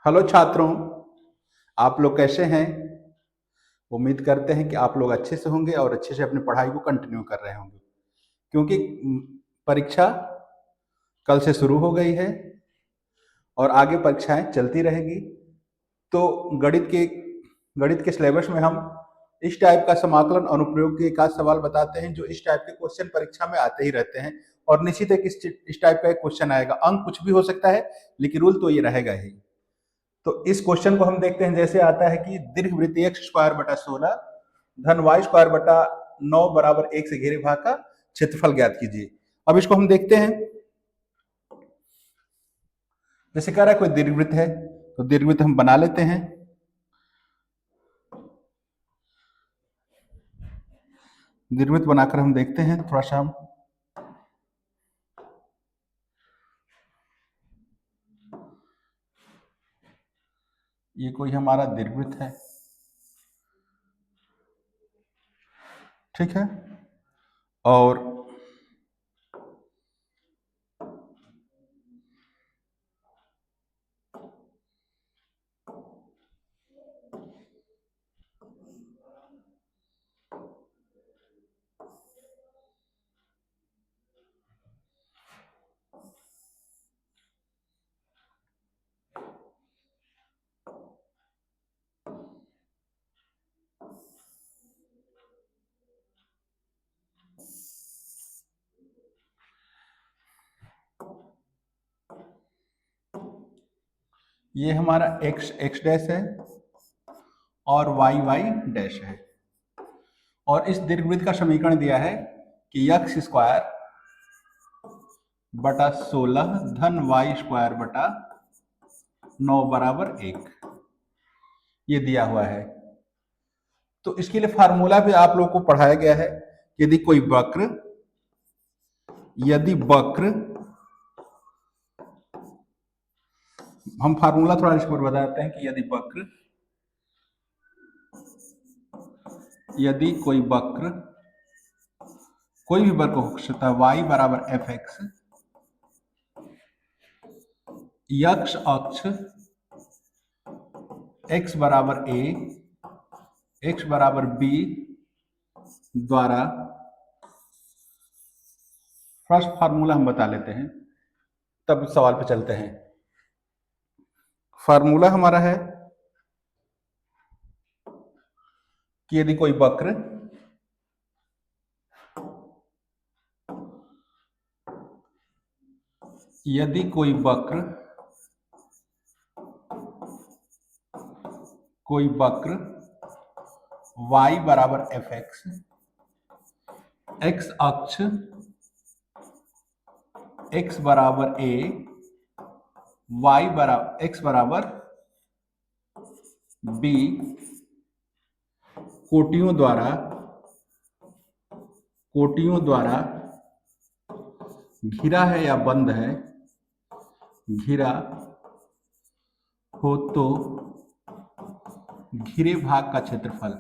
Hello छात्रों, आप लोग कैसे हैं? उम्मीद करते हैं कि आप लोग अच्छे से होंगे और अच्छे से अपनी पढ़ाई को कंटिन्यू कर रहे होंगे, क्योंकि परीक्षा कल से शुरू हो गई है और आगे परीक्षाएं चलती रहेंगी। तो गणित के सिलेबस में हम इस टाइप का समाकलन अनुप्रयोग के एक आध सवाल बताते हैं, जो इस टाइप के क्वेश्चन परीक्षा में आते ही रहते हैं। और निश्चित है कि इस टाइप का एक क्वेश्चन आएगा। अंक कुछ भी हो सकता है, लेकिन रूल तो ये रहेगा ही। तो इस क्वेश्चन को हम देखते हैं। जैसे आता है कि दीर्घवृत्त एक्स स्क्वायर बटा 16 धन वाई स्क्वायर बटा 9 बराबर 1 से घेरे भाग का क्षेत्रफल ज्ञात कीजिए। अब इसको हम देखते हैं। जैसे कह रहा है कोई दीर्घवृत्त है, तो दीर्घवृत्त हम बना लेते हैं। दीर्घवृत्त बनाकर हम देखते हैं थोड़ा सा हम। ये कोई हमारा दीर्घवृत्त है, ठीक है। और ये हमारा एक्स एक्स डैश है और वाई वाई डैश है। और इस दीर्घवृत्त का समीकरण दिया है कि एक्स स्क्वायर बटा 16 धन वाई स्क्वायर बटा 9 बराबर 1, ये दिया हुआ है। तो इसके लिए फार्मूला भी आप लोगों को पढ़ाया गया है। यदि कोई वक्र हम फार्मूला थोड़ा इसको बताते हैं कि यदि कोई वक्र कोई भी वक्र हो सकता है y बराबर एफ एक्स, यक्ष अक्ष x बराबर a, x बराबर b द्वारा, फर्स्ट फार्मूला हम बता लेते हैं, तब सवाल पे चलते हैं। फार्मूला हमारा है कि यदि कोई वक्र y बराबर एफ एक्स, x अक्ष x बराबर a, y बराबर x बराबर b कोटियों द्वारा घिरा है या बंद है, घिरा हो तो घिरे भाग का क्षेत्रफल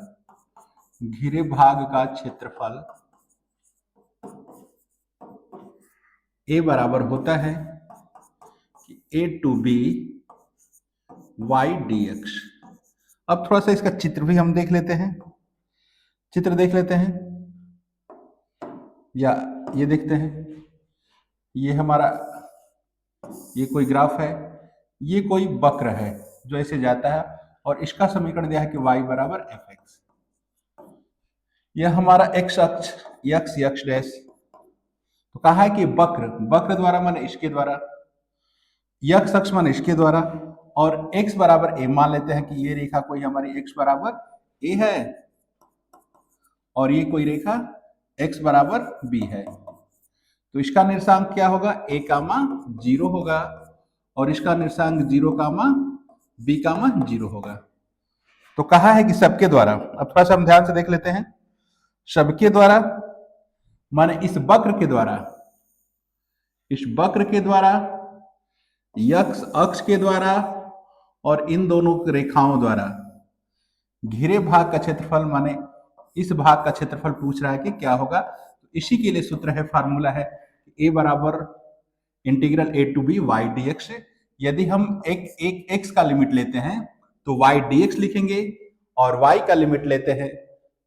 a बराबर होता है कि a to b y dx। अब थोड़ा सा इसका चित्र भी हम देख लेते हैं। या ये देखते हैं। ये हमारा ये कोई ग्राफ है, ये कोई वक्र है जो ऐसे जाता है, और इसका समीकरण दिया है कि y बराबर एफ एक्स। यह हमारा x अक्ष यक्ष डैश, तो कहा है कि वक्र द्वारा माने इसके द्वारा, यक्ष अक्ष माने इसके द्वारा, और x बराबर a मान लेते हैं कि ये रेखा कोई हमारी x बराबर a है और ये कोई रेखा x बराबर b है। तो इसका निर्देशांक क्या होगा? a कामा 0 होगा, और इसका निर्देशांक 0 कामा b कामा 0 होगा। तो कहा है कि सबके द्वारा, अब थोड़ा सा हम ध्यान से देख लेते हैं। सबके द्वारा माने इस वक्र के द्वारा, यक्ष अक्ष के द्वारा और इन दोनों रेखाओं द्वारा घिरे भाग का क्षेत्रफल, माने इस भाग का क्षेत्रफल पूछ रहा है कि क्या होगा। तो इसी के लिए सूत्र है, फार्मूला है a बराबर integral a to b y dx। यदि हम एक x का लिमिट लेते हैं तो y dx लिखेंगे, और y का लिमिट लेते हैं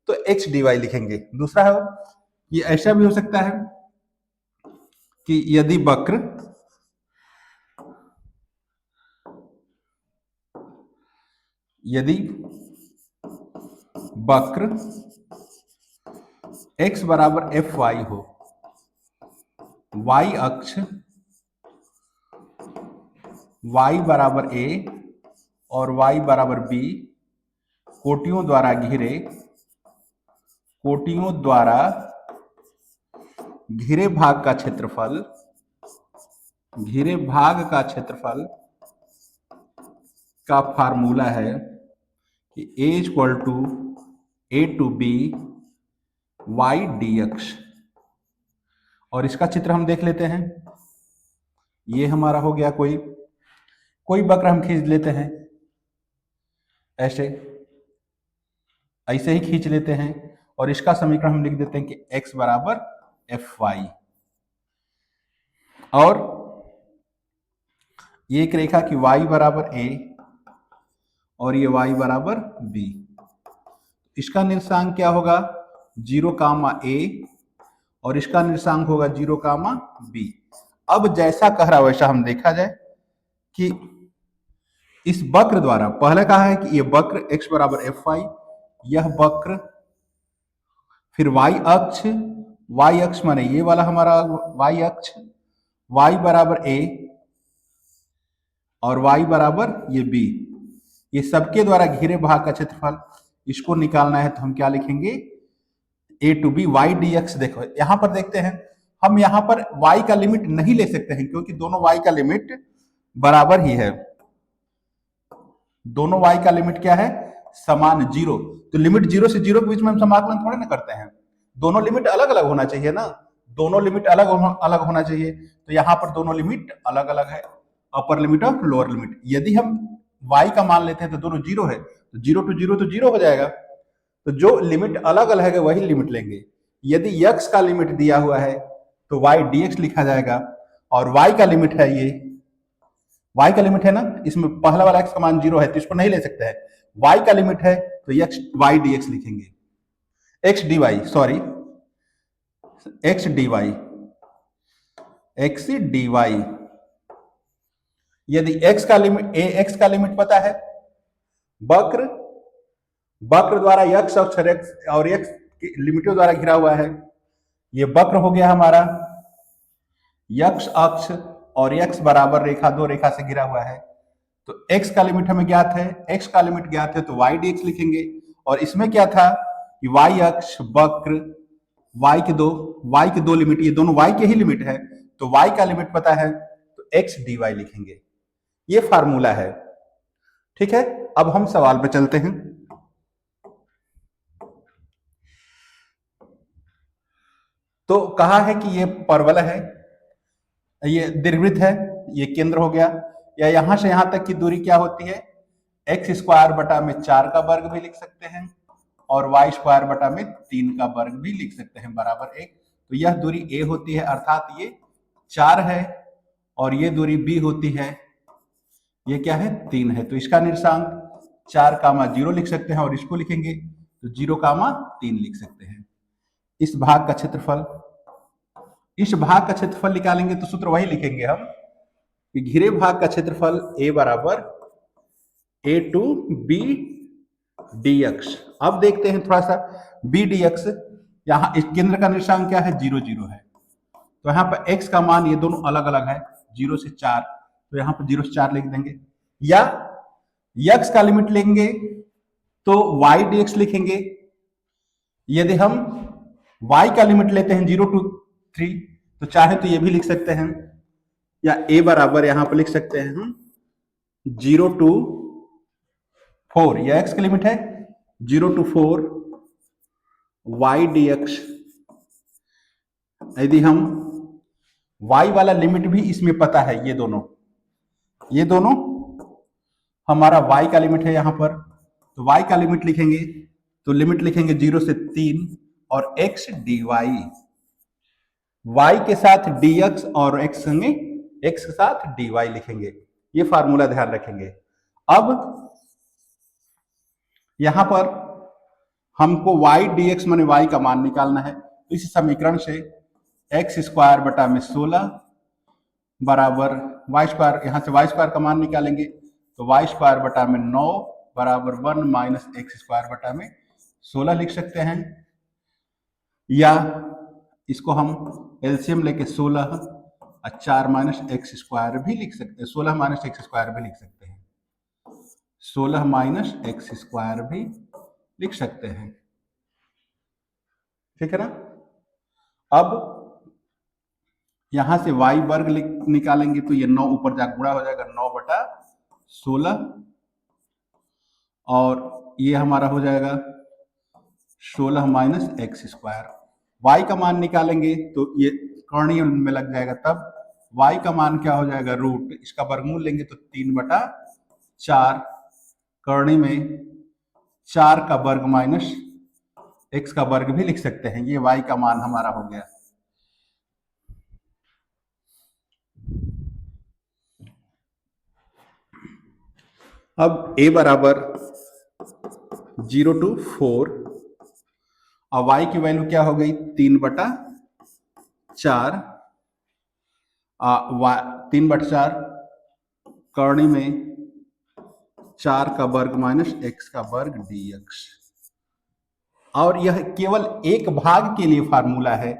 तो x dy लिखेंगे। दूसरा है ये ऐसा भी हो सकता है कि यदि वक्र x बराबर fy हो, y अक्ष y बराबर a और y बराबर b कोटियों द्वारा घिरे भाग का क्षेत्रफल का फार्मूला है कि a equal to a to b y dx। और इसका चित्र हम देख लेते हैं। ये हमारा हो गया कोई वक्र हम खींच लेते हैं, ऐसे ही खींच लेते हैं, और इसका समीकरण हम लिख देते हैं कि x बराबर fy। और ये एक रेखा की y बराबर a और ये y बराबर b, इसका निर्देशांक क्या होगा 0, a और इसका निर्देशांक होगा 0, b। अब जैसा कह रहा वैसा हम देखा जाए कि इस वक्र द्वारा, पहले कहा है कि ये वक्र x बराबर fy, यह वक्र, फिर y अक्ष माने ये वाला हमारा y अक्ष, y बराबर a और y बराबर ये b, ये सबके द्वारा घिरे भाग का क्षेत्रफल, इसको निकालना है तो हम क्या लिखेंगे a to b y dx। देखो यहां पर देखते हैं, हम यहां पर y का लिमिट नहीं ले सकते हैं क्योंकि दोनों y का लिमिट बराबर ही है, दोनों y का लिमिट क्या है समान 0। तो लिमिट 0 से 0 के बीच में हम समाकलन थोड़े ना करते हैं, दोनों लिमिट अलग अलग होना चाहिए ना, दोनों लिमिट अलग होना चाहिए। तो यहाँ पर दोनों लिमिट अलग अलग है, अपर लिमिट और लोअर लिमिट। यदि हम y का मान लेते हैं तो दोनों 0 है, तो 0 टू 0 तो 0 हो जाएगा, तो जो लिमिट अलग अलग है वही लिमिट लेंगे। यदि x का लिमिट दिया हुआ है तो y dx लिखा जाएगा, और y का लिमिट है, ये y का लिमिट है ना, इसमें पहला वाला x का मान 0 है तो इसको नहीं ले सकते हैं, y का लिमिट है तो y dx लिखेंगे, x dy यदि x का लिमिट पता है, वक्र द्वारा x अक्ष और x की लिमिटों द्वारा घिरा हुआ है, ये वक्र हो गया हमारा x अक्ष और x बराबर रेखा, दो रेखा से घिरा हुआ है। तो x का लिमिट हमें ज्ञात है, तो y dx लिखेंगे। और इसमें क्या था कि y अक्ष वक्र, y के दो लिमिट, ये दोनों y के ही लिमिट है, तो y का लिमिट पता है तो x dy लिखेंगे। ये फार्मूला है, ठीक है। अब हम सवाल पे चलते हैं। तो कहा है कि ये परवलय है, ये दीर्घवृत्त है, ये केंद्र हो गया, या यहां से यहां तक की दूरी क्या होती है x स्क्वायर बटा में 4 का वर्ग भी लिख सकते हैं, और y स्क्वायर बटा में 3 का वर्ग भी लिख सकते हैं बराबर 1। तो यह दूरी a होती है, अर्थात ये 4 है, और ये दूरी b होती है, ये क्या है 3 है। तो इसका निर्देशांक 4, 0 लिख सकते हैं, और इसको लिखेंगे तो 0, 3 लिख सकते हैं। इस भाग का क्षेत्रफल निकालेंगे तो सूत्र वही लिखेंगे हम कि घिरे भाग का क्षेत्रफल a बराबर a टू b dx। अब देखते हैं थोड़ा सा b dx, यहाँ इस केंद्र का निर्देशांक क्या है 0, 0 है, तो यहाँ पर x का मान ये दोनों अलग अलग है 0 से 4, तो यहाँ पर 0 से 4 लिख देंगे, या x का लिमिट लेंगे तो y dx लिखेंगे। यदि हम y का लिमिट लेते हैं 0 टू 3, तो चाहे तो ये भी लिख सकते हैं, या a बराबर यहां पर लिख सकते हैं हम 0 टू 4, यह x की लिमिट है 0 टू 4 y dx। यदि हम y वाला लिमिट भी इसमें पता है, ये दोनों हमारा y का लिमिट है यहां पर, तो y का लिमिट लिखेंगे तो लिमिट लिखेंगे 0 से 3 और x dy, y के साथ dx और x के साथ dy लिखेंगे। ये फार्मूला ध्यान रखेंगे। अब यहां पर हमको y dx माने y का मान निकालना है, तो इस समीकरण से x स्क्वायर बटा में 16 बराबर वाई स्क्वायर, यहां से वाई स्क्वायर का मान निकालेंगे तो वाई स्क्वायर बटा में 9 बराबर 1 माइनस एक्स स्क्वायर बटा में 16 लिख सकते हैं, या इसको हम एलसीएम लेके 16 और 4 माइनस एक्स स्क्वायर भी लिख सकते हैं, 16 माइनस एक्स स्क्वायर भी लिख सकते हैं, 16 माइनस एक्स स्क्वायर भी लिख सकते हैं, ठीक है ना। अब यहां से y वर्ग निकालेंगे तो ये 9 ऊपर जाकर गुणा हो जाएगा, 9 बटा 16 और ये हमारा हो जाएगा 16 माइनस एक्स स्क्वायर। y का मान निकालेंगे तो ये करणीय में लग जाएगा, तब y का मान क्या हो जाएगा, रूट, इसका वर्गमूल लेंगे तो 3 बटा 4, करणीय में 4 का वर्ग माइनस x का वर्ग भी लिख सकते हैं, ये y का मान हमारा हो गया। अब a बराबर 0 to 4 और y की वैल्यू क्या हो गई, 3 बटा 4, 3 बटा 4 कर्ण में 4 का वर्ग माइनस x का वर्ग dx। और यह केवल एक भाग के लिए फार्मूला है,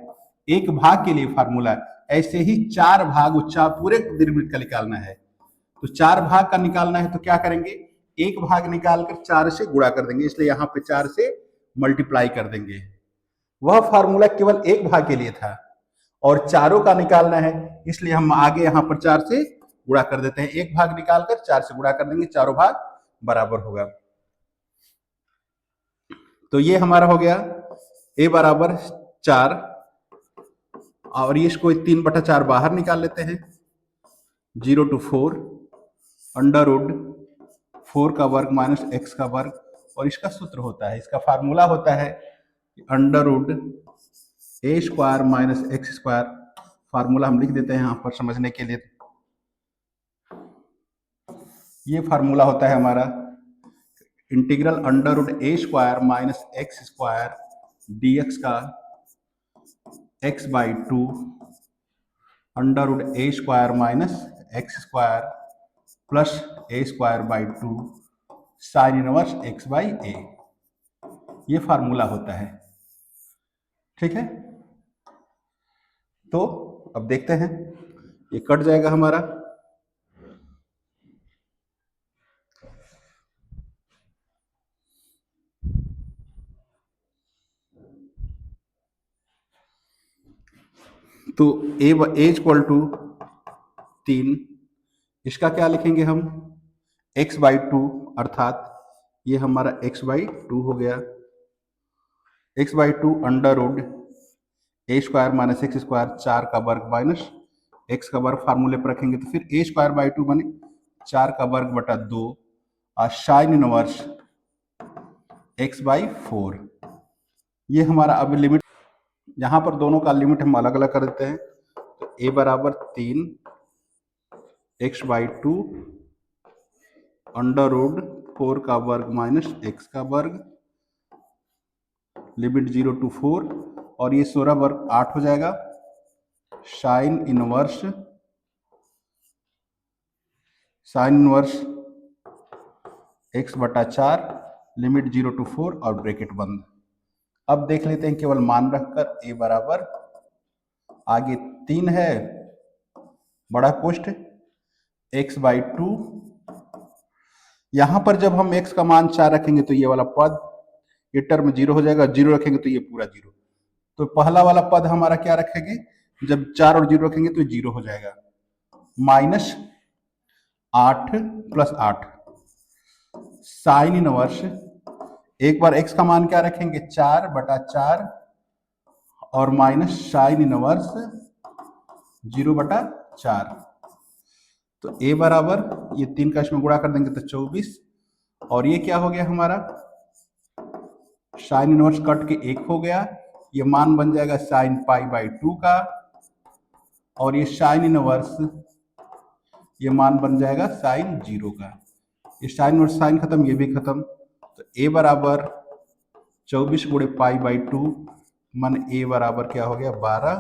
एक भाग के लिए फार्मूला है, ऐसे ही 4 भाग पूरे दीर्घवृत्त का निकालना है, तो 4 भाग का निकालना है तो क्या करेंगे, एक भाग निकालकर 4 से गुणा कर देंगे, इसलिए यहां पे 4 से मल्टीप्लाई कर देंगे। वह फार्मूला केवल एक भाग के लिए था और चारों का निकालना है, इसलिए हम आगे यहां पर 4 से गुणा कर देते हैं, एक भाग निकालकर 4 से गुणा कर देंगे, चारों भाग बराबर होगा। तो ये हमारा हो गया a बराबर 4 और ये इसको 3 बटा 4 बाहर निकाल लेते हैं, 0 to 4 अंडर रूट 4 का वर्ग माइनस एक्स का वर्ग, और इसका सूत्र होता है, इसका फार्मूला होता है अंडर रूट ए square minus x square. Formula हम लिख देते हैं यहां पर समझने के लिए, ये फार्मूला होता है हमारा इंटीग्रल अंडर रूट ए square minus x square dx का x by 2 under root A square minus x square plus A square by 2 sine inverse x by A, ये फार्मूला होता है, ठीक है। तो अब देखते हैं, ये कट जाएगा हमारा, तो a इक्वल टू 3, इसका क्या लिखेंगे हम, x बाई 2, अर्थात ये हमारा x बाई 2 हो गया, x by 2 under root A square minus x square, 4 का वर्ग माइनस एक्स का वर्ग फार्मूले पर रखेंगे तो फिर ए स्क्वायर बाई 2 बने 4 का वर्ग बटा 2 और साइन इनवर्स x बाई 4। ये हमारा अब लिमिट, यहां पर दोनों का लिमिट हम अलग अलग कर देते हैं, तो a बराबर 3 x बाई 2 अंडर रूट 4 का वर्ग माइनस एक्स का वर्ग, लिमिट 0 to 4 और ये 16 वर्ग 8 हो जाएगा, साइन इनवर्स x बटा 4 लिमिट 0 to 4 और ब्रैकेट बंद। अब देख लेते हैं केवल मान रखकर, a बराबर आगे 3 है बड़ा कोष्ठ x बाई 2, यहां पर जब हम x का मान 4 रखेंगे तो ये वाला पद, ये टर्म 0 हो जाएगा, 0 रखेंगे तो ये पूरा 0, तो पहला वाला पद हमारा क्या रखेंगे, जब 4 और 0 रखेंगे तो 0 हो जाएगा, माइनस 8 प्लस 8 साइन इनवर्स, एक बार x का मान क्या रखेंगे 4 बटा 4 और माइनस साइन इनवर्स 0 बटा 4, तो a बराबर ये 3 का इसमें गुणा कर देंगे तो 24 और ये क्या हो गया हमारा, साइन इनवर्स कट के 1 हो गया, ये मान बन जाएगा साइन पाई बाई 2 का, और ये साइन इनवर्स ये मान बन जाएगा साइन 0 का। ये साइन और साइन खत्म, ये भी खत्म। तो a बराबर 24 गुणे पाई बाई 2 मन a बराबर क्या हो गया 12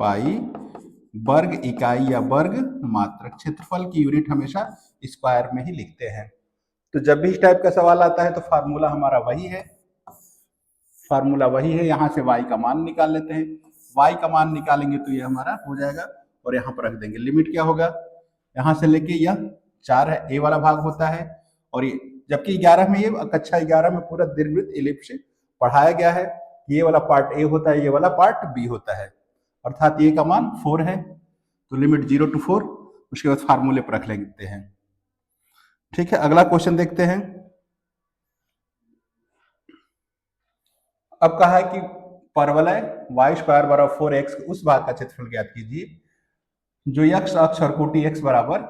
पाई वर्ग इकाई या वर्ग मात्रक। क्षेत्रफल की यूनिट हमेशा स्क्वायर में ही लिखते हैं। तो जब भी इस टाइप का सवाल आता है तो फार्मूला हमारा वही है, यहाँ से y का मान निकाल लेते हैं। y का मान निकालेंगे तो ये हमारा हो जाएगा और यहाँ पर रख देंगे। लिमिट क्या होगा, यहाँ से लेके यह 4 है, a वाला भाग होता है। और ये जबकि 11 में, ये कक्षा 11 में पूरा दीर्घवृत्त इलिप्स पढ़ाया गया है, ये वाला पार्ट a होता है, ये वाला पार्ट b होता है, अर्थात a का मान 4 है। तो लिमिट 0 to 4, उसके बाद फार्मूले पर रख लेते हैं। ठीक है, अगला क्वेश्चन देखते हैं। अब कहा है कि परवलय y स्क्वायर बराबर 4x उस भाग का क्षेत्रफल ज्ञात कीजिए जो x अक्ष और कोटि x बराबर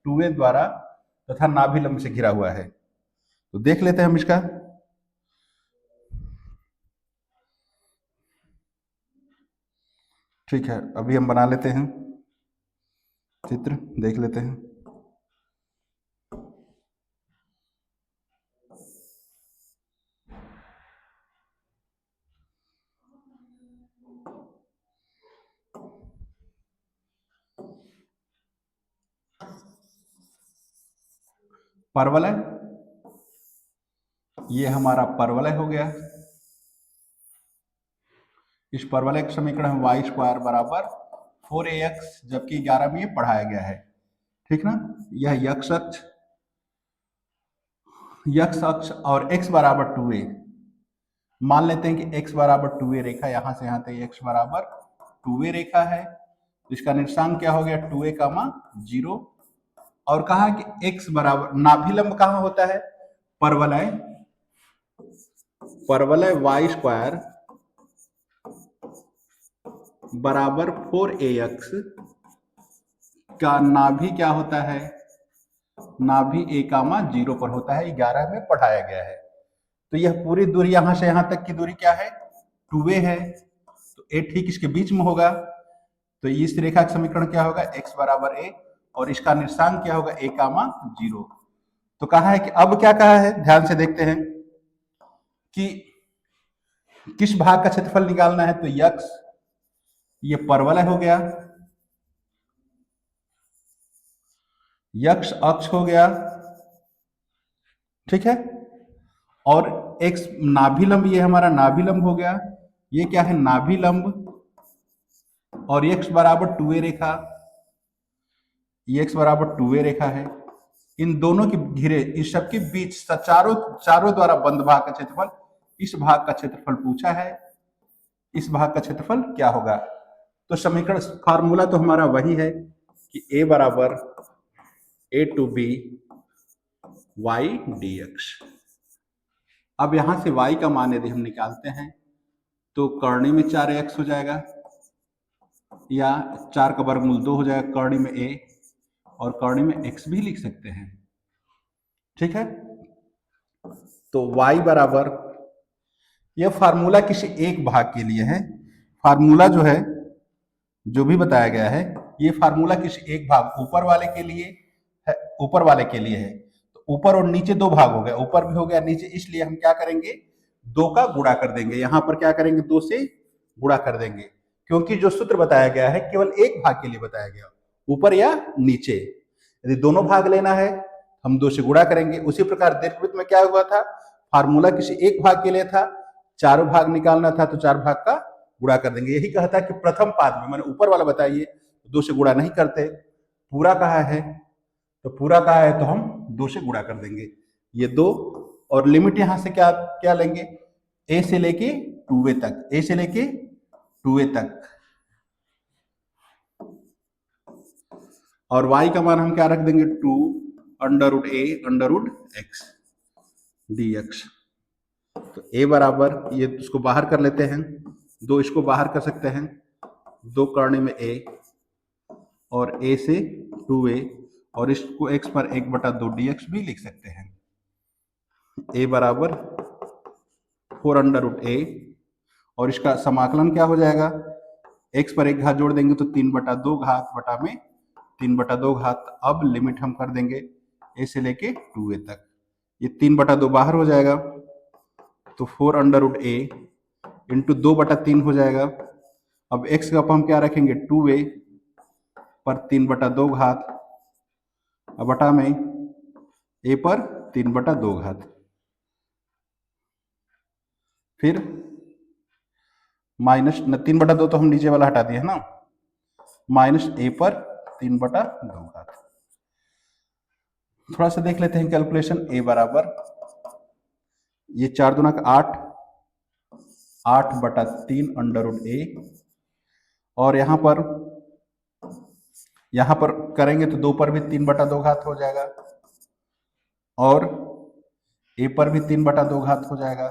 2a द्वारा तथा नाभिलंब से घिरा हुआ है। तो देख लेते हैं हम इसका। ठीक है, अभी हम बना लेते हैं चित्र, देख लेते हैं। परवलय, ये हमारा परवलय हो गया। इस परवलय का समीकरण हम y स्क्वायर बराबर 4ax, जबकि 11 में ये पढ़ाया गया है, ठीक ना। यह यक्ष अक्ष और x बराबर 2a, मान लेते हैं कि x बराबर 2a रेखा, यहां से यहां तक x बराबर 2a रेखा है। तो इसका निर्देशांक क्या हो गया 2a का मान 0। और कहा कि x बराबर नाभिलंब कहाँ होता है, परवलय y स्क्वायर बराबर 4ax का नाभि क्या होता है, नाभि a का मान 0 पर होता है, 11 में पढ़ाया गया है। तो यह पूरी दूरी यहां से यहां तक की दूरी क्या है 2a है, तो a ठीक इसके बीच में होगा। तो इस रेखा का समीकरण क्या होगा x बराबर a, और इसका निर्देशांक क्या होगा a का मान 0। तो कहा है कि अब क्या कहा है, ध्यान से देखते हैं कि किस भाग का क्षेत्रफल निकालना है। तो यक्ष, ये परवलय हो गया, यक्ष अक्ष हो गया, ठीक है। और x नाभिलंब, ये हमारा नाभिलंब हो गया, ये क्या है नाभिलंब। और x बराबर 2a रेखा, ये x बराबर 2a रेखा है। इन दोनों के घिरे, इस सब के बीच चारों द्वारा बंद भाग का क्षेत्रफल, इस भाग का क्षेत्रफल पूछा है, इस भाग का क्षेत्रफल क्या होगा। तो समीकरण फार्मूला तो हमारा वही है कि a बराबर a to b y dx। अब यहां से y का मान यदि हम निकालते हैं तो कर्णी में 4x हो जाएगा, या 4 का वर्गमूल 2 हो जाएगा, कर्णी में a और कर्णी में x भी लिख सकते हैं, ठीक है। तो y बराबर, यह फार्मूला किसी एक भाग के लिए है, फार्मूला जो है जो भी बताया गया है ये फार्मूला किसी एक भाग ऊपर वाले के लिए है, ऊपर वाले के लिए है। तो ऊपर और नीचे दो भाग हो गया, ऊपर भी हो गया नीचे, इसलिए हम क्या करेंगे 2 का गुणा कर देंगे, यहां पर क्या करेंगे 2 से गुणा कर देंगे, क्योंकि जो सूत्र बताया गया है केवल एक भाग के लिए बताया गया, ऊपर या नीचे। यदि दोनों भाग लेना है हम 2 से गुणा करेंगे। उसी प्रकार दीर्घवृत्त में क्या हुआ था, फार्मूला किसी एक भाग के लिए था, चारों भाग निकालना था तो 4 भाग का गुणा कर देंगे। यही कहता है कि प्रथम पाद में, मैंने ऊपर वाला बताइए 2 से गुणा नहीं करते, पूरा कहा है तो पूरा कहा है तो हम 2 से गुणा कर देंगे, ये 2। और लिमिट यहां से क्या क्या लेंगे, a से लेके 2a तक, a से लेके 2a तक। और y का मान हम क्या रख देंगे 2 under root a under root x dx। तो a बराबर, ये उसको बाहर कर लेते हैं, 2 इसको बाहर कर सकते हैं, 2 करने में a और a से 2a, और इसको x पर 1/2 dx भी लिख सकते हैं। a बराबर 4 अंडर रूट a, और इसका समाकलन क्या हो जाएगा x पर एक घात जोड़ देंगे तो 3/2 घात बटा में 3/2 घात। अब लिमिट हम कर देंगे a से लेके 2a तक। ये 3/2 बाहर हो जाएगा तो 4√a इंटू 2/3 हो जाएगा। अब x का हम क्या रखेंगे 2a पर 3/2 घात बटा में a पर 3/2 घात। फिर माइनस 3/2 तो हम नीचे वाला हटा दिया है ना, माइनस a पर 3/2 घात। थोड़ा सा देख लेते हैं कैलकुलेशन। a बराबर ये 4 दूना का 8, 8/3 √a और यहाँ पर करेंगे तो 2 पर भी 3/2 घात हो जाएगा और a पर भी 3/2 घात हो जाएगा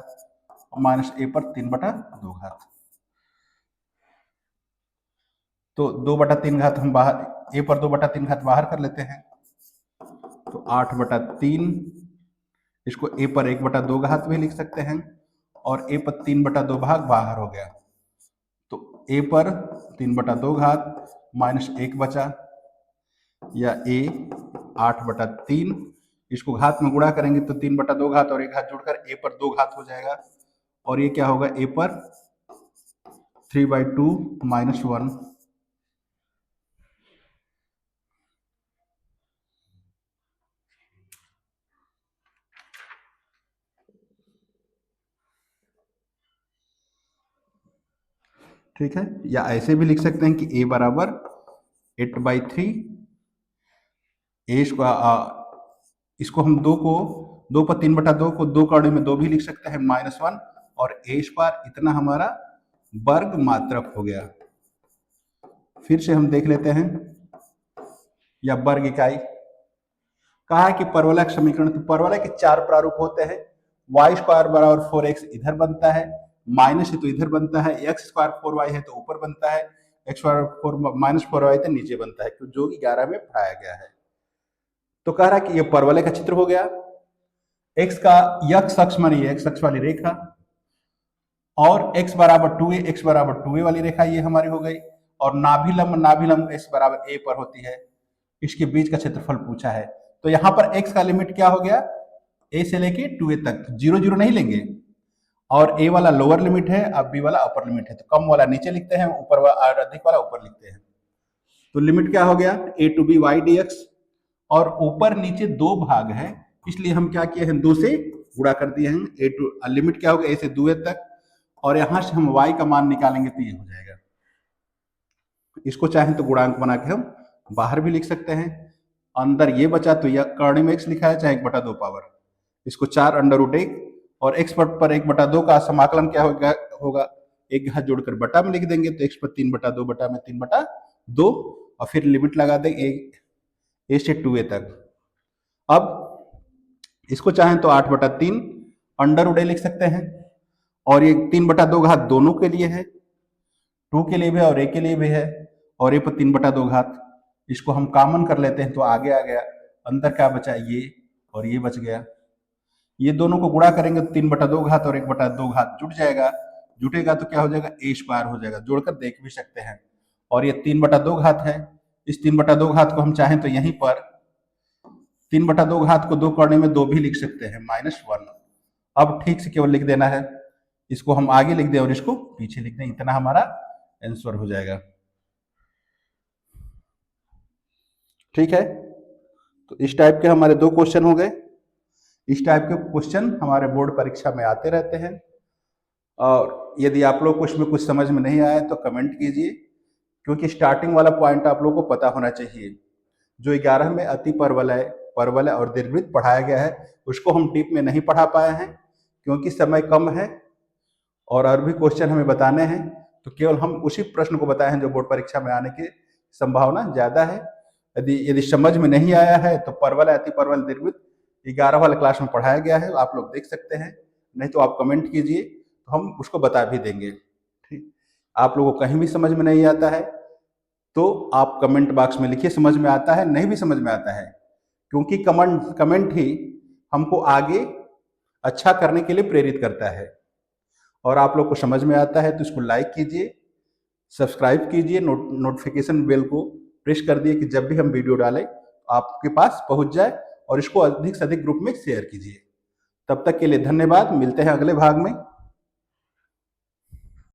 और माइनस a पर 3/2 घात। तो 2/3 घात हम बाहर, a पर 2/3 घात बाहर कर लेते हैं तो 8/3, इसको a पर 1/2 घात भी लिख सकते हैं और a पर 3/2 भाग बाहर हो गया तो a पर 3/2 घात माइनस 1 बचा या a 8/3, इसको घात में गुणा करेंगे तो 3/2 घात और 1 घात जुड़कर a पर 2 घात हो जाएगा और ये क्या होगा a पर 3/2 माइनस 1। ठीक है, या ऐसे भी लिख सकते हैं कि a बराबर 8/3 इसको हम 2 पर 3/2 को 2 कौड़े में 2 भी लिख सकते हैं -1 और a स्क्वायर इतना हमारा वर्ग मात्रक हो गया। फिर से हम देख लेते हैं या वर्ग इकाई। कहा है कि परवलय समीकरण, तो परवलय के 4 प्रारूप होते हैं। y स्क्वायर बराबर 4x इधर बनता है, माइनस है तो इधर बनता है, x स्क्वायर 4y है तो ऊपर बनता है, x स्क्वायर 4 माइनस 4y तो नीचे बनता है, जो कि 11 में पढ़ाया गया है। तो कह रहा है कि ये परवलय का चित्र हो गया। x का x अक्ष मानी x अक्ष वाली रेखा और x बराबर 2a वाली रेखा ये हमारी हो गई और नाभिलंब x बराबर a पर होती है, इसके बीच का क्षेत्रफल पूछा है। तो यहाँ पर x का लिमिट क्या हो गया a से लेके 2a तक, 0 नहीं लेंगे और a वाला लोअर लिमिट है, अब b वाला अपर लिमिट है, तो कम वाला नीचे लिखते हैं, ऊपर वाला अधिक वाला ऊपर लिखते हैं। तो लिमिट क्या हो गया a to b y dx और ऊपर नीचे 2 भाग है इसलिए हम क्या किए हैं 2 से गुणा कर दिए हैं। लिमिट क्या हो गया a से 2a तक और यहां से हम y का मान निकालेंगे तो ये हो जाएगा। इसको चाहें तो गुणांक बना के हम बाहर भी लिख सकते हैं। अंदर ये बचा तो यह कर्ण में x लिखा है चाहे 1/2 पावर, इसको 4√1 और x पर 1/2 का समाकलन क्या होगा एक घात जोड़कर बटा में लिख देंगे तो x पर 3/2 बटा में 3/2 और फिर लिमिट लगा देंगे a से 2a तक। अब इसको चाहें तो 8/3 √a लिख सकते हैं और ये 3/2 घात दोनों के लिए है, 2 के लिए भी और a के लिए भी है और a पर 3/2 घात, इसको हम कॉमन कर लेते हैं तो आगे आ गया, अंदर क्या बचा ये और ये बच गया। ये दोनों को गुणा करेंगे तो 3/2 घात और 1/2 घात जुट जाएगा, जुटेगा तो क्या हो जाएगा a स्क्वायर हो जाएगा, जोड़कर देख भी सकते हैं। और ये 3/2 घात है, इस 3/2 घात को हम चाहें तो यहीं पर 3/2 घात को 2 करने में 2 भी लिख सकते हैं -1। अब ठीक से केवल लिख देना है, इसको हम आगे लिख दें और इसको पीछे लिख दें, इतना हमारा आंसर हो जाएगा। ठीक है, तो इस टाइप के हमारे 2 क्वेश्चन हो गए। इस टाइप के क्वेश्चन हमारे बोर्ड परीक्षा में आते रहते हैं और यदि आप लोग को इसमें कुछ समझ में नहीं आया तो कमेंट कीजिए, क्योंकि स्टार्टिंग वाला पॉइंट आप लोगों को पता होना चाहिए। जो 11 में अति परवलय और दीर्घवृत्त पढ़ाया गया है उसको हम डीप में नहीं पढ़ा पाए हैं क्योंकि समय कम है और भी क्वेश्चन हमें बताने हैं, तो केवल हम उसी प्रश्न को बताए हैं जो बोर्ड परीक्षा में आने की संभावना ज्यादा है। यदि समझ में नहीं आया है तो परवलय अति परवलय दीर्घवृत्त 11 वाले क्लास में पढ़ाया गया है, आप लोग देख सकते हैं, नहीं तो आप कमेंट कीजिए तो हम उसको बता भी देंगे। ठीक, आप लोगों को कहीं भी समझ में नहीं आता है तो आप कमेंट बॉक्स में लिखिए समझ में आता है, नहीं भी समझ में आता है, क्योंकि कमेंट ही हमको आगे अच्छा करने के लिए प्रेरित करता है। और आप लोग को समझ में आता है तो इसको लाइक कीजिए, सब्सक्राइब कीजिए, नोटिफिकेशन बेल को प्रेस कर दिए कि जब भी हम वीडियो डालें आपके पास पहुंच जाए, और इसको अधिक से अधिक ग्रुप में शेयर कीजिए। तब तक के लिए धन्यवाद, मिलते हैं अगले भाग में।